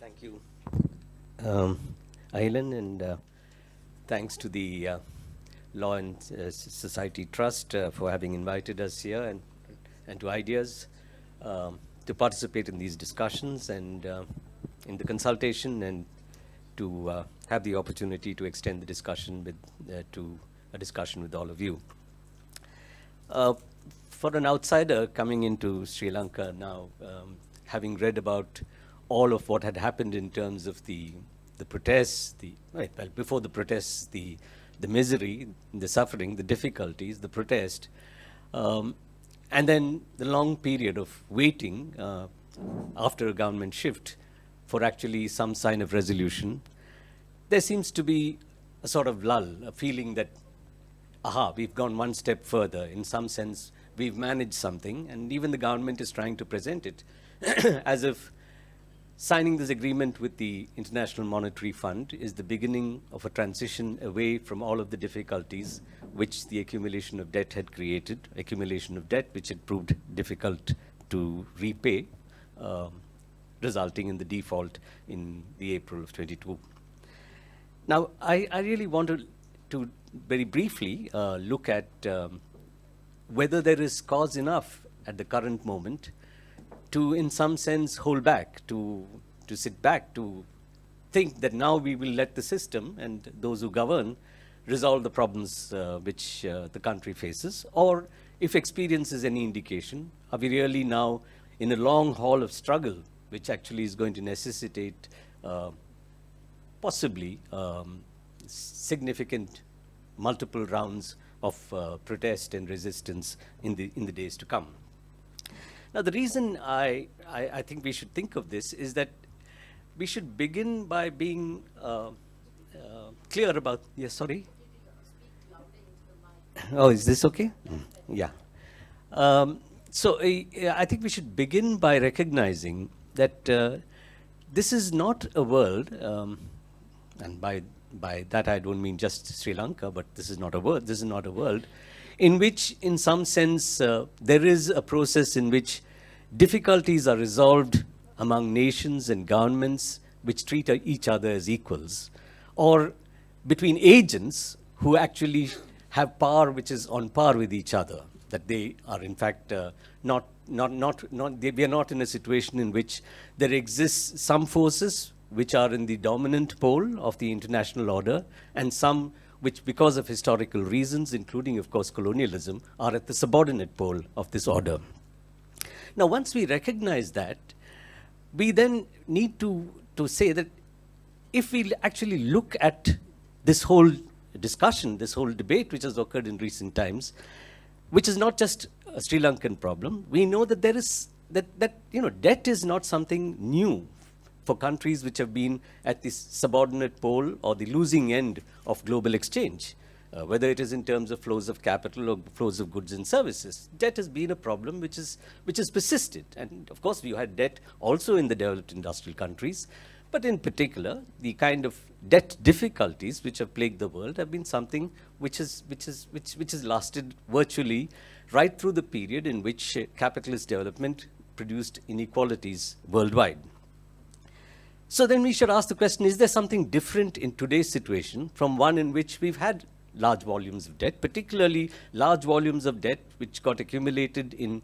Thank you, um, Aileen, and thanks to the Law and Society Trust for having invited us here and to Ideas to participate in these discussions and in the consultation and to have the opportunity to extend the discussion to a discussion with all of you. Uh, for an outsider coming into Sri Lanka now, having read about all of what had happened in terms of the protests, before the protests, the misery, the suffering, the difficulties, the protest, um, and then the long period of waiting after a government shift for actually some sign of resolution, there seems to be a sort of lull, a feeling that aha, we've gone one step further. In some sense, we've managed something, and even the government is trying to present it as if signing this agreement with the International Monetary Fund is the beginning of a transition away from all of the difficulties which the accumulation of debt had created, accumulation of debt which had proved difficult to repay, resulting in the default in the April of 22. Now, I really want to very briefly look at whether there is cause enough at the current moment to, in some sense, hold back, to sit back, to think that now we will let the system and those who govern resolve the problems which the country faces, or if experience is any indication, are we really now in a long haul of struggle, which actually is going to necessitate possibly significant multiple rounds of protest and resistance in the days to come. Now, the reason I think we should think of this is that we should begin by being clear about. Yes, sorry. Oh, is this okay? Yeah. So I think we should begin by recognizing that this is not a world, and by that I don't mean just Sri Lanka, but this is not a world. This is not a world in which, in some sense, there is a process in which difficulties are resolved among nations and governments which treat each other as equals, or between agents who actually have power which is on par with each other, that they are in fact we are not in a situation in which there exists some forces which are in the dominant pole of the international order and some which, because of historical reasons, including, of course, colonialism, are at the subordinate pole of this order. Now, once we recognize that, we then need to say that if we actually look at this whole discussion, this whole debate which has occurred in recent times, which is not just a Sri Lankan problem, we know that there is that debt is not something new for countries which have been at this subordinate pole or the losing end of global exchange, whether it is in terms of flows of capital or flows of goods and services. Debt has been a problem which has persisted. And of course, we had debt also in the developed industrial countries, but in particular, the kind of debt difficulties which have plagued the world have been something which has lasted virtually right through the period in which capitalist development produced inequalities worldwide. So then we should ask the question, is there something different in today's situation from one in which we've had large volumes of debt, particularly large volumes of debt which got accumulated in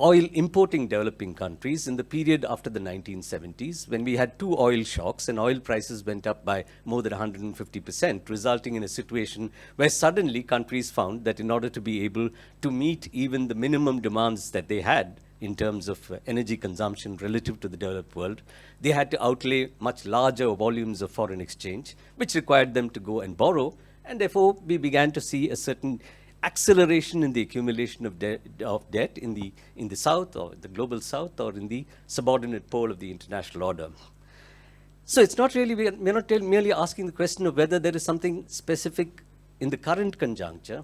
oil importing developing countries in the period after the 1970s, when we had two oil shocks and oil prices went up by more than 150%, resulting in a situation where suddenly countries found that in order to be able to meet even the minimum demands that they had in terms of energy consumption relative to the developed world, they had to outlay much larger volumes of foreign exchange, which required them to go and borrow. And therefore, we began to see a certain acceleration in the accumulation of debt in the South, or the global South, or in the subordinate pole of the international order. So it's not really, we're not merely asking the question of whether there is something specific in the current conjuncture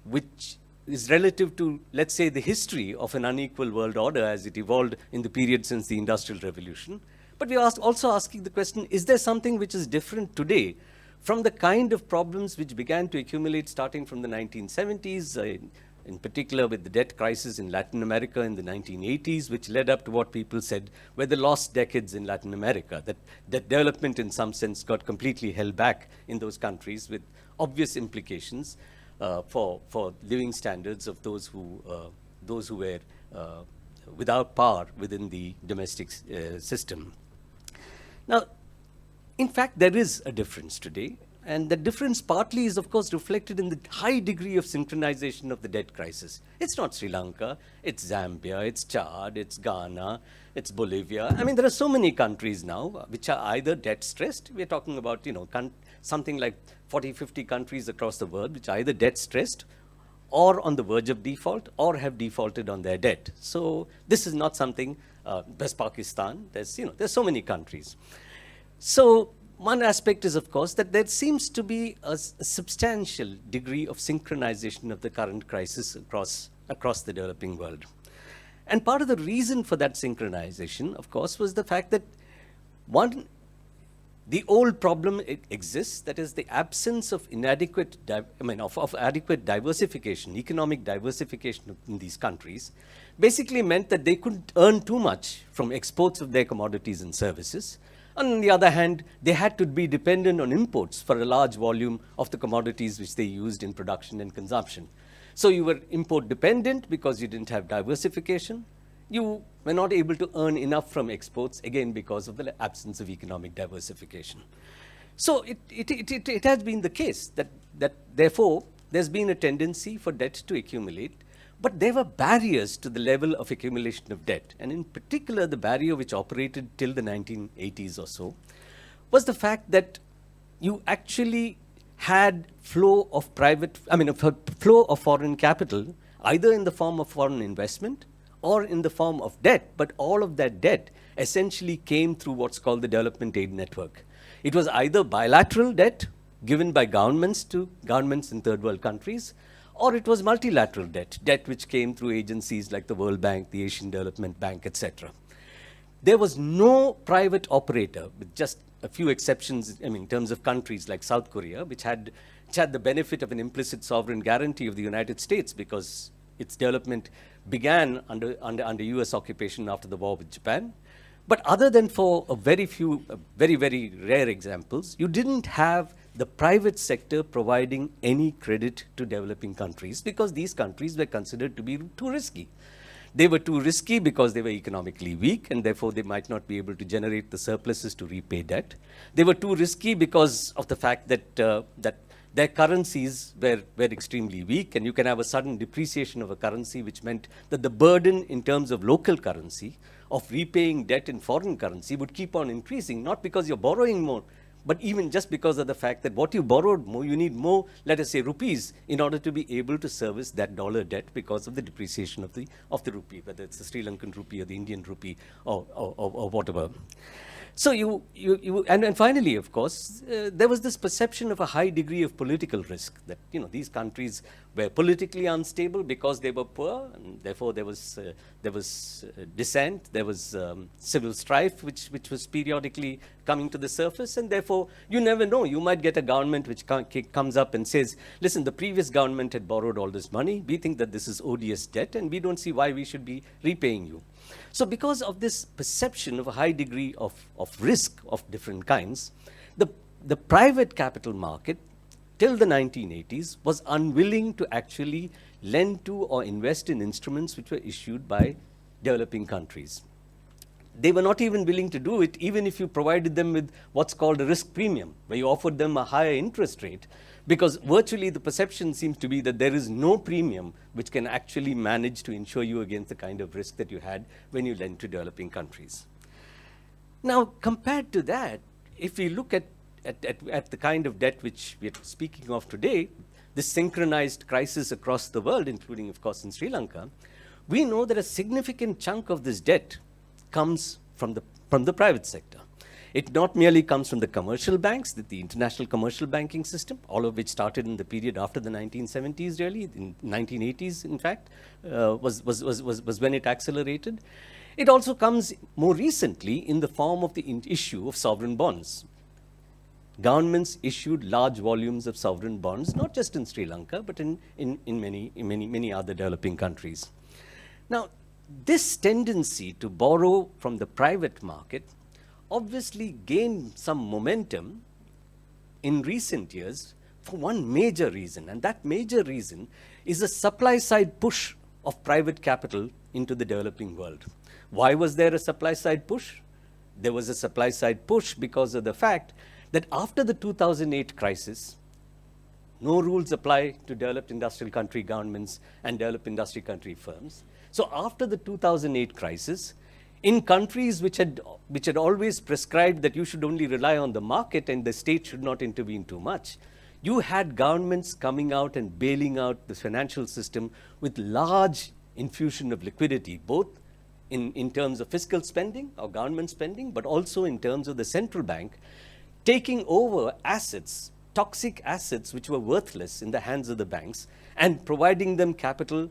which is relative to, let's say, the history of an unequal world order as it evolved in the period since the Industrial Revolution. But we are also asking the question, is there something which is different today from the kind of problems which began to accumulate starting from the 1970s, in particular with the debt crisis in Latin America in the 1980s, which led up to what people said were the lost decades in Latin America, that development in some sense got completely held back in those countries with obvious implications for living standards of those who were without power within the domestic system. Now, in fact, there is a difference today. And the difference partly is, of course, reflected in the high degree of synchronization of the debt crisis. It's not Sri Lanka, it's Zambia, it's Chad, it's Ghana, it's Bolivia. I mean, there are so many countries now which are either debt stressed. We're talking about, something like 40, 50 countries across the world which are either debt stressed or on the verge of default or have defaulted on their debt. So this is not something, there's Pakistan, there's so many countries. So one aspect is, of course, that there seems to be a substantial degree of synchronization of the current crisis across the developing world. And part of the reason for that synchronization, of course, was the fact that the old problem exists, that is the absence of adequate diversification, economic diversification in these countries, basically meant that they couldn't earn too much from exports of their commodities and services. On the other hand, they had to be dependent on imports for a large volume of the commodities which they used in production and consumption. So you were import dependent because you didn't have diversification. You were not able to earn enough from exports, again, because of the absence of economic diversification. So it has been the case that therefore there's been a tendency for debt to accumulate. But there were barriers to the level of accumulation of debt. And in particular, the barrier which operated till the 1980s or so was the fact that you actually had flow of foreign capital, either in the form of foreign investment or in the form of debt. But all of that debt essentially came through what's called the development aid network. It was either bilateral debt given by governments to governments in third world countries, or it was multilateral debt which came through agencies like the World Bank, the Asian Development Bank, etc. There was no private operator, with just a few exceptions, in terms of countries like South Korea, which had the benefit of an implicit sovereign guarantee of the United States because its development began under US occupation after the war with Japan. But other than for a very few, very, very rare examples, you didn't have the private sector providing any credit to developing countries because these countries were considered to be too risky. They were too risky because they were economically weak and therefore they might not be able to generate the surpluses to repay debt. They were too risky because of the fact that their currencies were extremely weak, and you can have a sudden depreciation of a currency, which meant that the burden in terms of local currency of repaying debt in foreign currency would keep on increasing, not because you're borrowing more, but even just because of the fact that what you borrowed more, you need more, let us say, rupees, in order to be able to service that dollar debt because of the depreciation of the rupee, whether it's the Sri Lankan rupee or the Indian rupee or whatever. So and finally, of course, there was this perception of a high degree of political risk that these countries were politically unstable because they were poor, and therefore there was dissent, there was civil strife which was periodically coming to the surface, and therefore you never know. You might get a government which comes up and says, listen, the previous government had borrowed all this money. We think that this is odious debt, and we don't see why we should be repaying you. So because of this perception of a high degree of risk of different kinds, the private capital market till the 1980s was unwilling to actually lend to or invest in instruments which were issued by developing countries. They were not even willing to do it, even if you provided them with what's called a risk premium, where you offered them a higher interest rate, because virtually the perception seems to be that there is no premium which can actually manage to insure you against the kind of risk that you had when you lend to developing countries. Now, compared to that, if we look at the kind of debt which we are speaking of today, this synchronized crisis across the world, including, of course, in Sri Lanka, we know that a significant chunk of this debt comes from the private sector. It not merely comes from the commercial banks, the international commercial banking system, all of which started in the period after the 1970s, really, in 1980s, in fact, was when it accelerated. It also comes more recently in the form of the issue of sovereign bonds. governments issued large volumes of sovereign bonds, not just in Sri Lanka, but in many other developing countries. Now, this tendency to borrow from the private market obviously gained some momentum in recent years for one major reason, and that major reason is a supply side push of private capital into the developing world. Why was there a supply side push? There was a supply side push because of the fact that after the 2008 crisis, no rules apply to developed industrial country governments and developed industry country firms. So after the 2008 crisis, in countries which had always prescribed that you should only rely on the market and the state should not intervene too much, you had governments coming out and bailing out the financial system with large infusion of liquidity, both in terms of fiscal spending or government spending, but also in terms of the central bank taking over assets, toxic assets which were worthless in the hands of the banks, and providing them capital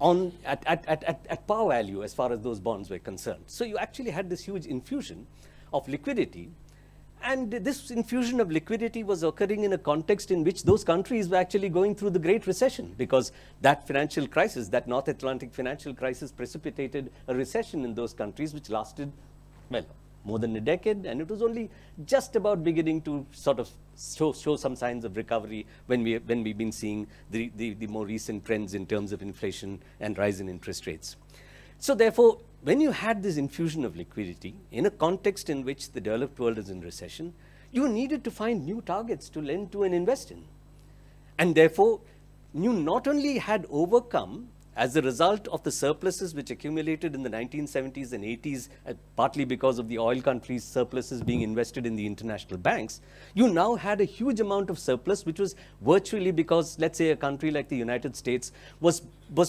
at par value as far as those bonds were concerned. So you actually had this huge infusion of liquidity, and this infusion of liquidity was occurring in a context in which those countries were actually going through the Great Recession, because that financial crisis, that North Atlantic financial crisis, precipitated a recession in those countries which lasted, well, more than a decade, and it was only just about beginning to sort of show some signs of recovery when we've been seeing the more recent trends in terms of inflation and rise in interest rates. So therefore, when you had this infusion of liquidity in a context in which the developed world is in recession, you needed to find new targets to lend to and invest in. And therefore, you not only had overcome, as a result of the surpluses which accumulated in the 1970s and 80s, partly because of the oil countries' surpluses being invested in the international banks, you now had a huge amount of surplus, which was virtually because, let's say, a country like the United States was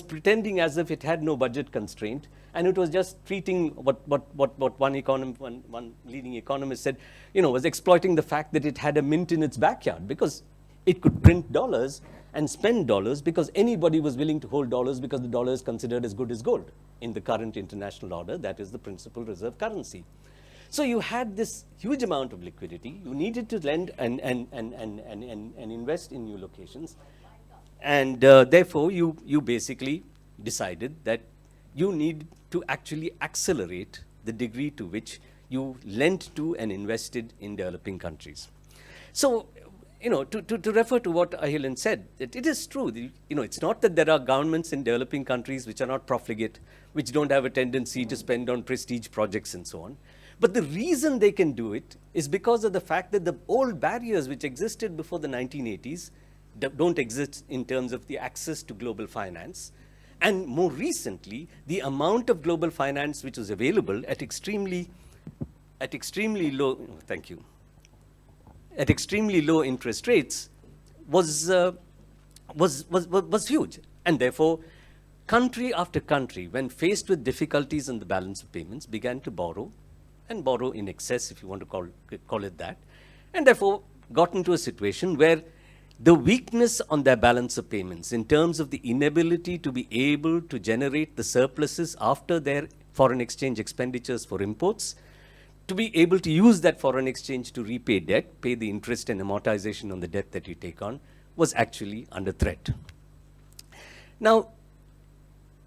pretending as if it had no budget constraint, and it was just treating what one leading economist said, was exploiting the fact that it had a mint in its backyard, because it could print dollars and spend dollars because anybody was willing to hold dollars, because the dollar is considered as good as gold in the current international order. That is the principal reserve currency. So you had this huge amount of liquidity. You needed to lend and invest in new locations. And therefore, you basically decided that you need to actually accelerate the degree to which you lent to and invested in developing countries. So, to refer to what Ahilan said, that it is true. It's not that there are governments in developing countries which are not profligate, which don't have a tendency to spend on prestige projects and so on. But the reason they can do it is because of the fact that the old barriers which existed before the 1980s don't exist in terms of the access to global finance. And more recently, the amount of global finance which was available at extremely low, thank you, at extremely low interest rates was huge. And therefore, country after country, when faced with difficulties in the balance of payments, began to borrow, and borrow in excess, if you want to call it that, and therefore got into a situation where the weakness on their balance of payments in terms of the inability to be able to generate the surpluses after their foreign exchange expenditures for imports, to be able to use that foreign exchange to repay debt, pay the interest and amortization on the debt that you take on, was actually under threat. Now,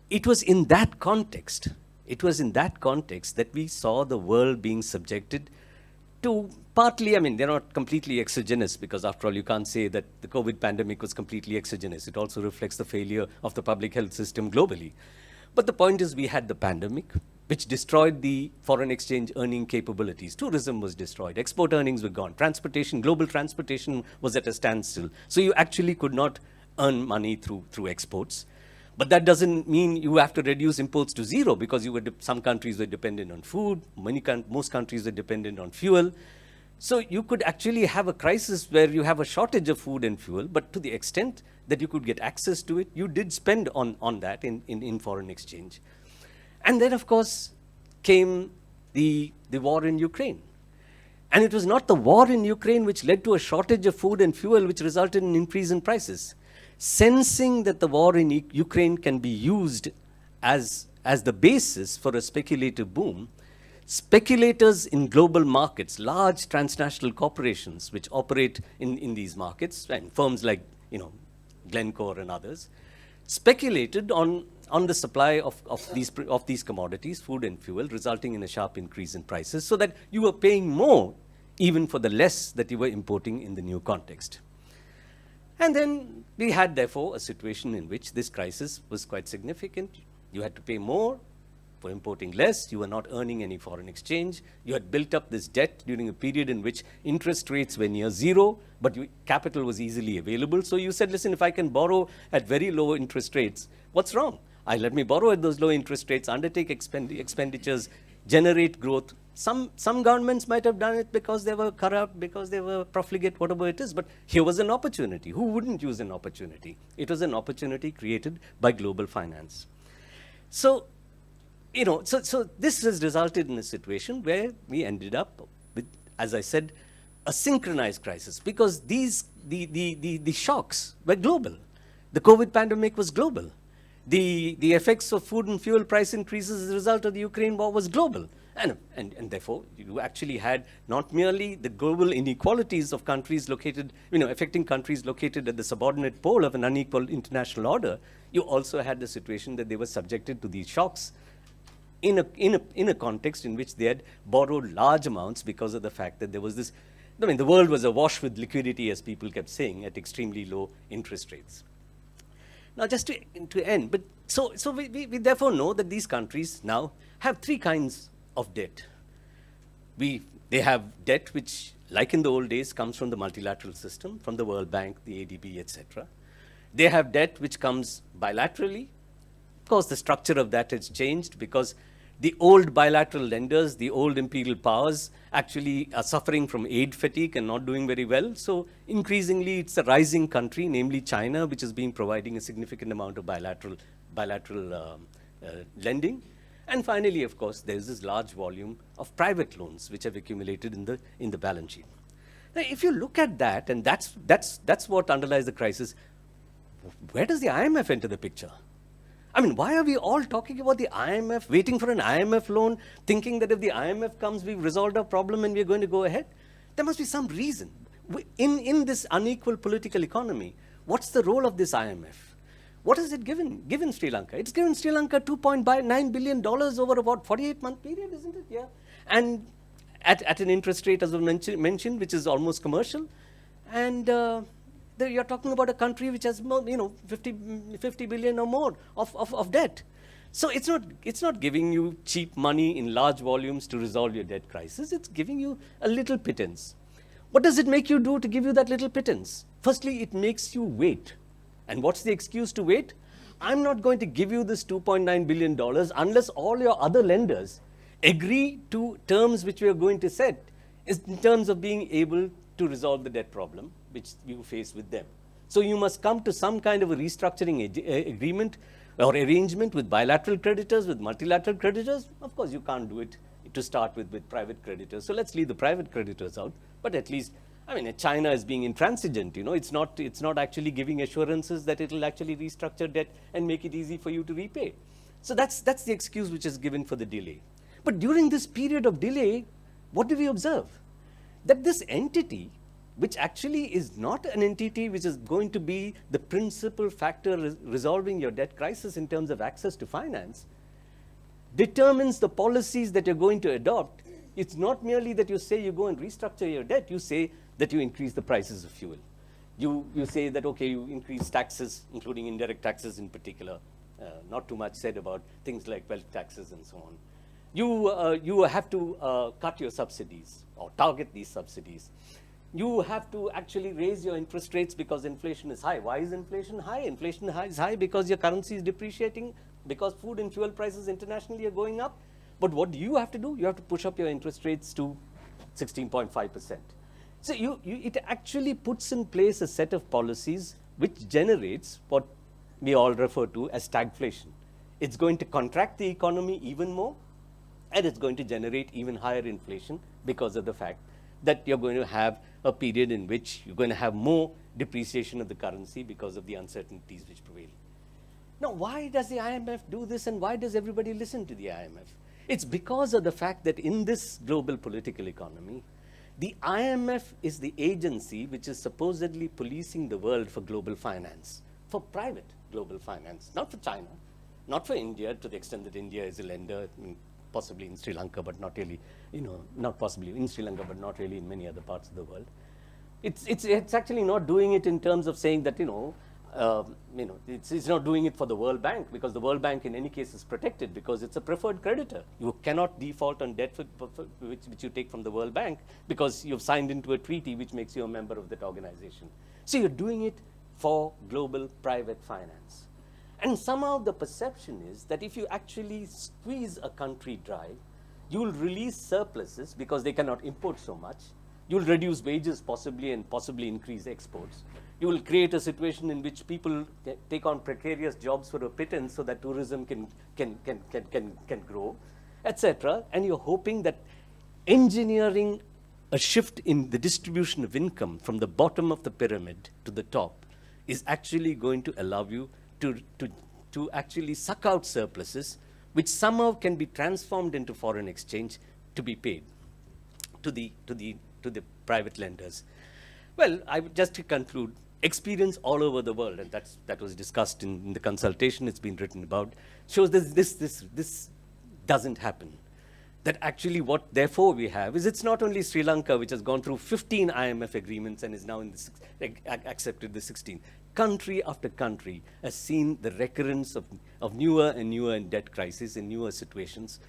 it was in that context that we saw the world being subjected to partly, they're not completely exogenous, because after all, you can't say that the COVID pandemic was completely exogenous. It also reflects the failure of the public health system globally. But the point is, we had the pandemic, which destroyed the foreign exchange earning capabilities. Tourism was destroyed. Export earnings were gone. Transportation, global transportation was at a standstill. So you actually could not earn money through exports. But that doesn't mean you have to reduce imports to zero, because some countries were dependent on food. Most countries were dependent on fuel. So you could actually have a crisis where you have a shortage of food and fuel, but to the extent that you could get access to it, you did spend on that in foreign exchange. And then, of course, came the war in Ukraine. And it was not the war in Ukraine which led to a shortage of food and fuel, which resulted in an increase in prices. Sensing that the war in Ukraine can be used as the basis for a speculative boom, Speculators in global markets, large transnational corporations which operate in these markets, and firms like, Glencore and others, speculated on the supply of these commodities, food and fuel, resulting in a sharp increase in prices, so that you were paying more even for the less that you were importing in the new context. And then we had, therefore, a situation in which this crisis was quite significant. You had to pay more for importing less. You were not earning any foreign exchange. You had built up this debt during a period in which interest rates were near zero, but capital was easily available. So you said, listen, if I can borrow at very low interest rates, what's wrong? Let me borrow at those low interest rates, undertake expenditures, generate growth. Some governments might have done it because they were corrupt, because they were profligate, whatever it is. But here was an opportunity. Who wouldn't use an opportunity? It was an opportunity created by global finance. So, so this has resulted in a situation where we ended up with, as I said, a synchronized crisis, because the shocks were global. The COVID pandemic was global. The effects of food and fuel price increases as a result of the Ukraine war was global. And therefore, you actually had not merely the global inequalities of countries located, affecting countries located at the subordinate pole of an unequal international order, you also had the situation that they were subjected to these shocks in a context in which they had borrowed large amounts because of the fact that there was this, the world was awash with liquidity, as people kept saying, at extremely low interest rates. Now, just to end, but so we therefore know that these countries now have three kinds of debt. They have debt which, like in the old days, comes from the multilateral system, from the World Bank, the ADB, etc. They have debt which comes bilaterally. Of course, the structure of that has changed because the old bilateral lenders, the old imperial powers, actually are suffering from aid fatigue and not doing very well. So increasingly, it's a rising country, namely China, which has been providing a significant amount of bilateral lending. And finally, of course, there's this large volume of private loans which have accumulated in the balance sheet. Now, if you look at that, and that's what underlies the crisis, where does the IMF enter the picture? I mean, why are we all talking about the IMF, waiting for an IMF loan, thinking that if the IMF comes, we've resolved our problem and we're going to go ahead? There must be some reason. In this unequal political economy, what's the role of this IMF? What has it given Sri Lanka? It's given Sri Lanka $2.9 billion over about 48-month period, isn't it? Yeah. And at an interest rate, as I mentioned, which is almost commercial. And you're talking about a country which has 50 billion or more of debt. So it's not giving you cheap money in large volumes to resolve your debt crisis. It's giving you a little pittance. What does it make you do to give you that little pittance? Firstly, it makes you wait. And what's the excuse to wait? I'm not going to give you this $2.9 billion unless all your other lenders agree to terms which we are going to set in terms of being able to resolve the debt problem which you face with them. So you must come to some kind of a restructuring agreement or arrangement with bilateral creditors, with multilateral creditors. Of course, you can't do it to start with private creditors. So let's leave the private creditors out. But at least, China is being intransigent. It's not actually giving assurances that it will actually restructure debt and make it easy for you to repay. So that's the excuse which is given for the delay. But during this period of delay, what do we observe? That this entity, which actually is not an entity which is going to be the principal factor resolving your debt crisis in terms of access to finance, determines the policies that you're going to adopt. It's not merely that you say you go and restructure your debt, you say that you increase the prices of fuel. You say that, okay, you increase taxes, including indirect taxes in particular. Not too much said about things like wealth taxes and so on. You have to cut your subsidies or target these subsidies. You have to actually raise your interest rates because inflation is high. Why is inflation high? Inflation is high because your currency is depreciating, because food and fuel prices internationally are going up. But what do you have to do? You have to push up your interest rates to 16.5%. So it actually puts in place a set of policies which generates what we all refer to as stagflation. It's going to contract the economy even more, and it's going to generate even higher inflation because of the fact that you're going to have a period in which you're going to have more depreciation of the currency because of the uncertainties which prevail. Now, why does the IMF do this, and why does everybody listen to the IMF? It's because of the fact that in this global political economy, the IMF is the agency which is supposedly policing the world for global finance, for private global finance, not for China, not for India, to the extent that India is a lender, possibly in Sri Lanka, but not really, not possibly in Sri Lanka, but not really in many other parts of the world. It's actually not doing it in terms of saying that, it's not doing it for the World Bank, because the World Bank in any case is protected because it's a preferred creditor. You cannot default on debt which you take from the World Bank because you've signed into a treaty which makes you a member of that organization. So you're doing it for global private finance. And somehow the perception is that if you actually squeeze a country dry, you will release surpluses because they cannot import so much. You will reduce wages possibly and possibly increase exports. You will create a situation in which people take on precarious jobs for a pittance so that tourism can grow, etc. And you're hoping that engineering a shift in the distribution of income from the bottom of the pyramid to the top is actually going to allow you to actually suck out surpluses, which somehow can be transformed into foreign exchange to be paid to the private lenders. Well, I would just to conclude, experience all over the world, and that was discussed in the consultation, it's been written about, shows that this doesn't happen. That actually what therefore we have is, it's not only Sri Lanka which has gone through 15 IMF agreements and is now in accepted the 16th. Country after country has seen the recurrence of newer and newer debt crises in newer situations,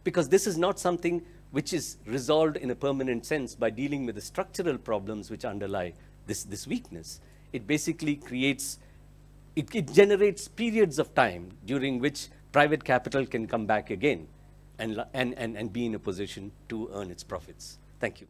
because this is not something which is resolved in a permanent sense by dealing with the structural problems which underlie this weakness. It basically creates, it generates periods of time during which private capital can come back again and be in a position to earn its profits. Thank you.